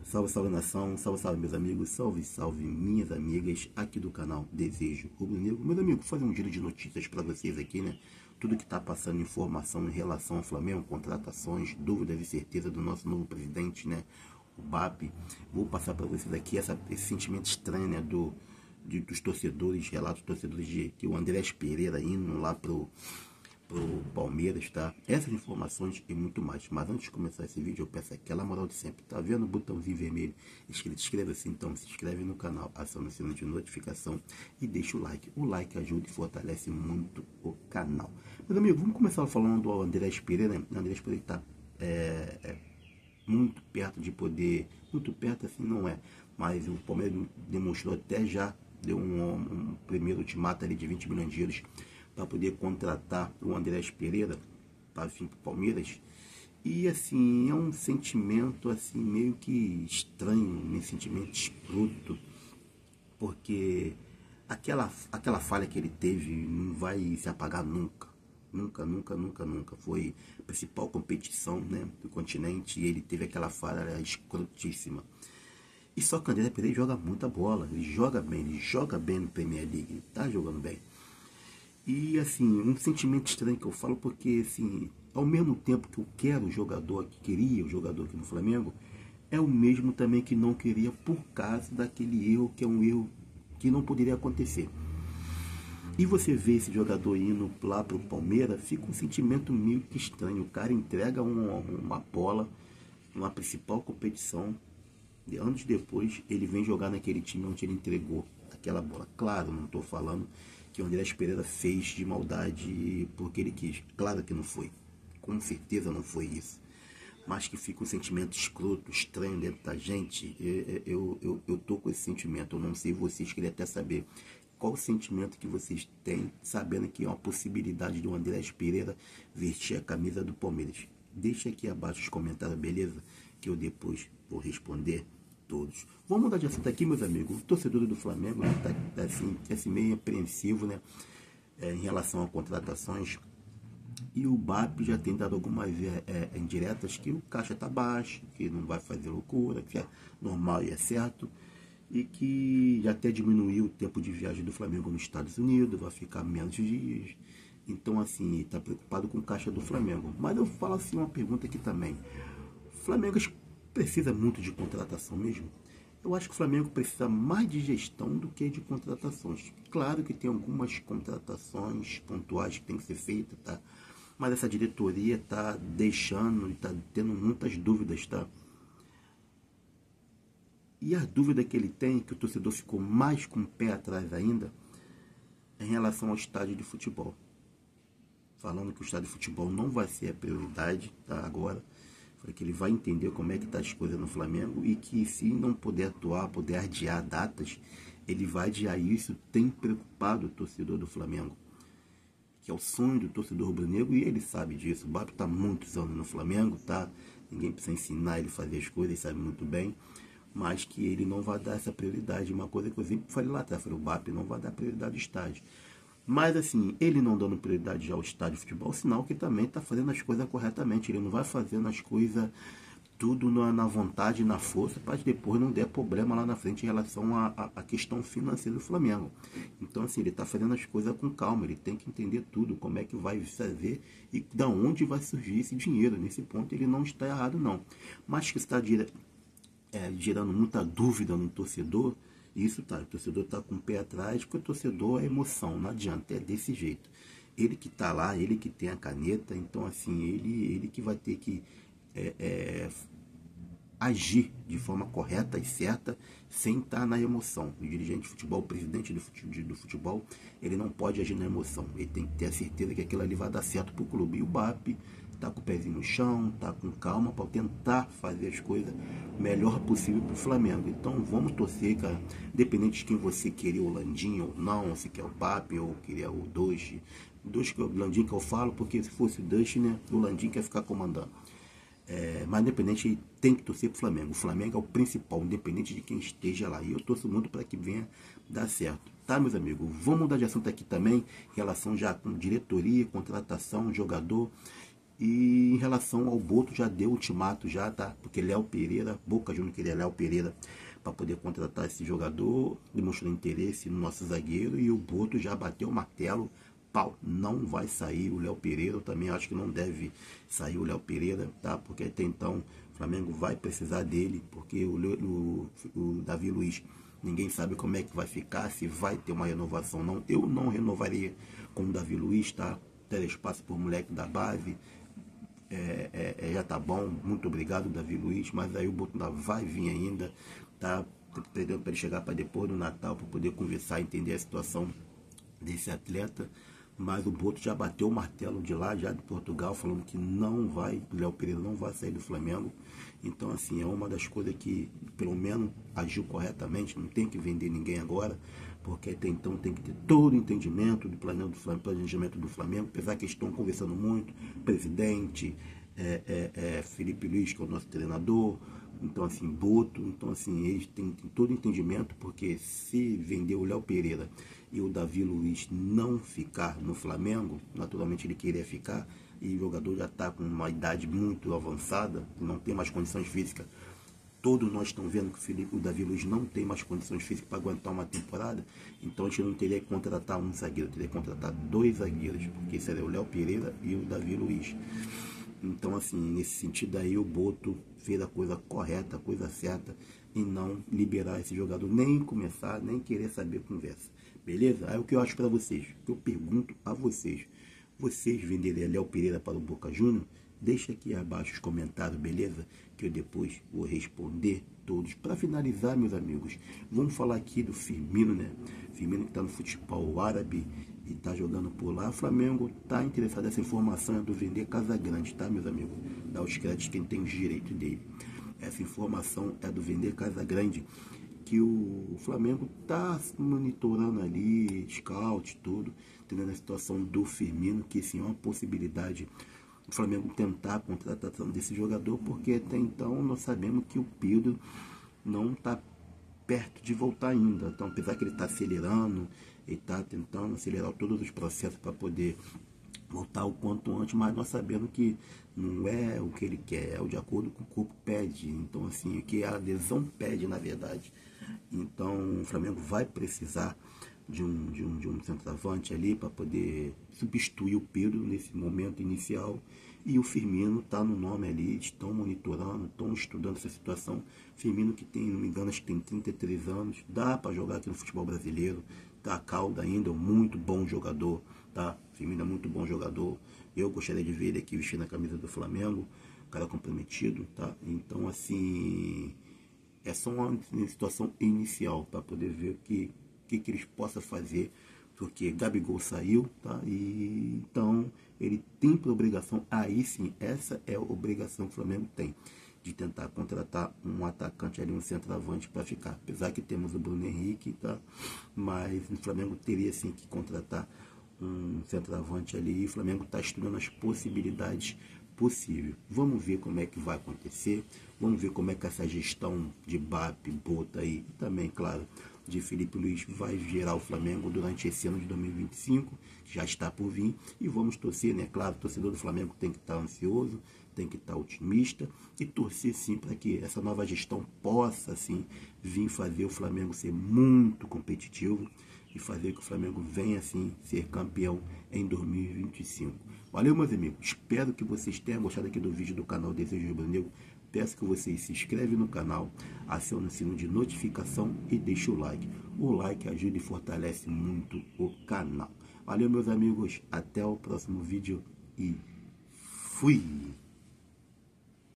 Salve, salve nação, salve, salve meus amigos, salve, salve minhas amigas aqui do canal Desejo Rubro Negro. Meus amigos, vou fazer um giro de notícias para vocês aqui, né? Tudo que está passando informação em relação ao Flamengo, contratações, dúvidas e certeza do nosso novo presidente, né? O BAP. Vou passar para vocês aqui esse sentimento estranho, né? Dos torcedores, relatos dos torcedores de que o Andrés Pereira indo lá pro Palmeiras, tá? Essas informações e muito mais. Mas antes de começar esse vídeo, eu peço aquela moral de sempre. Tá vendo o botãozinho vermelho escrito inscreva-se? Então se inscreve no canal, aciona o sino de notificação e deixa o like. O like ajuda e fortalece muito o canal. Meus amigos, vamos começar falando do Andrés Pereira, né? O Andrés Pereira está muito perto de poder, muito perto assim não é, mas o Palmeiras demonstrou até já, deu um primeiro ultimato ali de 20 milhões de euros para poder contratar o Andrés Pereira para vir para o Palmeiras. E assim, é um sentimento assim meio que estranho, um sentimento escroto, porque aquela falha que ele teve não vai se apagar nunca. Nunca, nunca, nunca, nunca. Foi a principal competição, né, do continente e ele teve aquela falha escrotíssima. E só que o Andrés Pereira joga muita bola, ele joga bem no Premier League, ele tá jogando bem. E assim, um sentimento estranho que eu falo, porque assim, ao mesmo tempo que eu quero o jogador, que queria o jogador aqui no Flamengo, é o mesmo também que não queria por causa daquele erro, que é um erro que não poderia acontecer. E você vê esse jogador indo lá para o Palmeiras, fica um sentimento meio que estranho. O cara entrega uma bola numa principal competição, e anos depois ele vem jogar naquele time onde ele entregou aquela bola. Claro, não estou falando que o Andrés Pereira fez de maldade porque ele quis. Claro que não foi. Com certeza não foi isso. Mas que fica um sentimento escroto, estranho dentro da gente. Eu tô com esse sentimento. Eu não sei vocês, queria até saber qual o sentimento que vocês têm, sabendo que é uma possibilidade de o Andrés Pereira vestir a camisa do Palmeiras. Deixa aqui abaixo os comentários, beleza? Que eu depois vou responder todos. Vamos mudar de assunto aqui, meus amigos. O torcedor do Flamengo está assim, meio apreensivo, né, em relação a contratações. E o BAP já tem dado algumas indiretas que o caixa está baixo, que não vai fazer loucura, que é normal e é certo. E que já até diminuiu o tempo de viagem do Flamengo nos Estados Unidos, vai ficar menos dias. Então, assim, está preocupado com o caixa do Flamengo. Mas eu falo assim uma pergunta aqui também. O Flamengo precisa muito de contratação mesmo? Eu acho que o Flamengo precisa mais de gestão do que de contratações. Claro que tem algumas contratações pontuais que tem que ser feitas, tá? Mas essa diretoria está deixando, está tendo muitas dúvidas, tá? E a dúvida que ele tem, que o torcedor ficou mais com o pé atrás ainda, é em relação ao estádio de futebol. Falando que o estádio de futebol não vai ser a prioridade, tá? Agora, que ele vai entender como é que tá as coisas no Flamengo e que se não puder atuar, puder adiar datas, ele vai adiar isso. Tem preocupado o torcedor do Flamengo, que é o sonho do torcedor rubro-negro, e ele sabe disso. O BAP está muitos anos no Flamengo, tá? Ninguém precisa ensinar ele a fazer as coisas, ele sabe muito bem, mas que ele não vai dar essa prioridade. Uma coisa que eu sempre falei lá atrás, falei, o BAP não vai dar prioridade ao estádio. Mas assim, ele não dando prioridade ao estádio de futebol, sinal que também está fazendo as coisas corretamente. Ele não vai fazendo as coisas tudo na vontade, na força, para depois não der problema lá na frente em relação à questão financeira do Flamengo. Então assim, ele está fazendo as coisas com calma, ele tem que entender tudo, como é que vai fazer e da onde vai surgir esse dinheiro. Nesse ponto ele não está errado não. Mas que está gerando muita dúvida no torcedor, isso tá, o torcedor tá com o pé atrás, porque o torcedor é emoção, não adianta, é desse jeito. Ele que tá lá, ele que tem a caneta, então assim, ele que vai ter que agir de forma correta e certa, sem estar na emoção. O dirigente de futebol, o presidente do futebol, ele não pode agir na emoção, ele tem que ter a certeza que aquilo ali vai dar certo pro clube. E o BAP tá com o pezinho no chão, tá com calma para tentar fazer as coisas o melhor possível pro Flamengo. Então vamos torcer, cara, independente de quem você queria, o Landinho ou não, se quer o BAP ou queria o Doche. O Landinho que eu falo, porque se fosse o Doche, né, o Landinho quer ficar comandando. Mas independente, ele tem que torcer pro Flamengo. O Flamengo é o principal, independente de quem esteja lá. E eu torço muito para que venha dar certo. Tá, meus amigos? Vamos mudar de assunto aqui também, em relação já com diretoria, contratação, jogador. E em relação ao Boto, já deu ultimato, já, tá? Porque Léo Pereira, Boca Juniors queria Léo Pereira para poder contratar esse jogador, demonstrou interesse no nosso zagueiro, e o Boto já bateu o martelo, pau, não vai sair o Léo Pereira. Eu também acho que não deve sair o Léo Pereira, tá? Porque até então o Flamengo vai precisar dele, porque o Davi Luiz, ninguém sabe como é que vai ficar, se vai ter uma renovação ou não. Eu não renovaria com o Davi Luiz, tá? Ter espaço por moleque da base, já tá bom, muito obrigado, Davi Luiz, mas aí o Boto vai vir ainda, tá? Perdendo para ele chegar para depois do Natal, para poder conversar, entender a situação desse atleta. Mas o Boto já bateu o martelo de lá, já de Portugal, falando que não vai, o Léo Pereira não vai sair do Flamengo. Então, assim, é uma das coisas que, pelo menos, agiu corretamente, não tem que vender ninguém agora, porque até então tem que ter todo o entendimento do planejamento do Flamengo, apesar que estão conversando muito, presidente, Felipe Luiz, que é o nosso treinador, então assim, Boto, então assim, eles têm todo o entendimento, porque se vender o Léo Pereira e o Davi Luiz não ficar no Flamengo, naturalmente ele queria ficar, e o jogador já está com uma idade muito avançada, não tem mais condições físicas. Todos nós estamos vendo que o Davi Luiz não tem mais condições físicas para aguentar uma temporada, então a gente não teria que contratar um zagueiro, teria que contratar 2 zagueiros, porque seria o Léo Pereira e o Davi Luiz. Então, assim, nesse sentido aí, o Boto fez a coisa correta, a coisa certa, e não liberar esse jogador, nem começar, nem querer saber conversa. Beleza? Aí o que eu acho para vocês, eu pergunto a vocês, vocês venderiam Léo Pereira para o Boca Juniors? Deixa aqui abaixo os comentários, beleza? Que eu depois vou responder todos. Para finalizar, meus amigos, vamos falar aqui do Firmino, né? Firmino que está no futebol árabe e está jogando por lá. O Flamengo está interessado nessa informação do vender Casagrande, tá, meus amigos? Dá os créditos quem tem os direitos dele. Essa informação é do vender Casagrande, que o Flamengo está monitorando ali, scout, tudo, entendendo a situação do Firmino, que sim é uma possibilidade o Flamengo tentar a contratação desse jogador, porque até então nós sabemos que o Pedro não está perto de voltar ainda. Então, apesar que ele está acelerando, ele está tentando acelerar todos os processos para poder voltar o quanto antes, mas nós sabemos que não é o que ele quer, é o de acordo com o corpo pede. Então, assim, o que a lesão pede, na verdade. Então, o Flamengo vai precisar de um centroavante ali para poder substituir o Pedro nesse momento inicial, e o Firmino está no nome ali, estão monitorando, estão estudando essa situação. Firmino que tem, não me engano, acho que tem 33 anos, dá para jogar aqui no futebol brasileiro, tá calda ainda, um muito bom jogador, tá? Firmino é muito bom jogador, eu gostaria de ver ele aqui vestindo a camisa do Flamengo, cara comprometido, tá? Então, assim, é só uma situação inicial para poder ver o que eles possam fazer, porque Gabigol saiu, tá? E então ele tem por obrigação, aí sim, essa é a obrigação que o Flamengo tem, de tentar contratar um atacante ali, um centroavante para ficar. Apesar que temos o Bruno Henrique, tá? Mas o Flamengo teria sim que contratar um centroavante ali, e o Flamengo está estudando as possibilidades possível. Vamos ver como é que vai acontecer, vamos ver como é que essa gestão de BAP, Bota aí, e também, claro, de Felipe Luiz vai gerar o Flamengo durante esse ano de 2025, já está por vir, e vamos torcer, né? Claro, o torcedor do Flamengo tem que estar ansioso, tem que estar otimista, e torcer sim para que essa nova gestão possa, assim, vir fazer o Flamengo ser muito competitivo, e fazer que o Flamengo venha, assim, ser campeão em 2025. Valeu, meus amigos. Espero que vocês tenham gostado aqui do vídeo do canal Desejo Rubro-Negro. Peço que vocês se inscrevam no canal, acione o sino de notificação e deixe o like. O like ajuda e fortalece muito o canal. Valeu, meus amigos. Até o próximo vídeo e fui!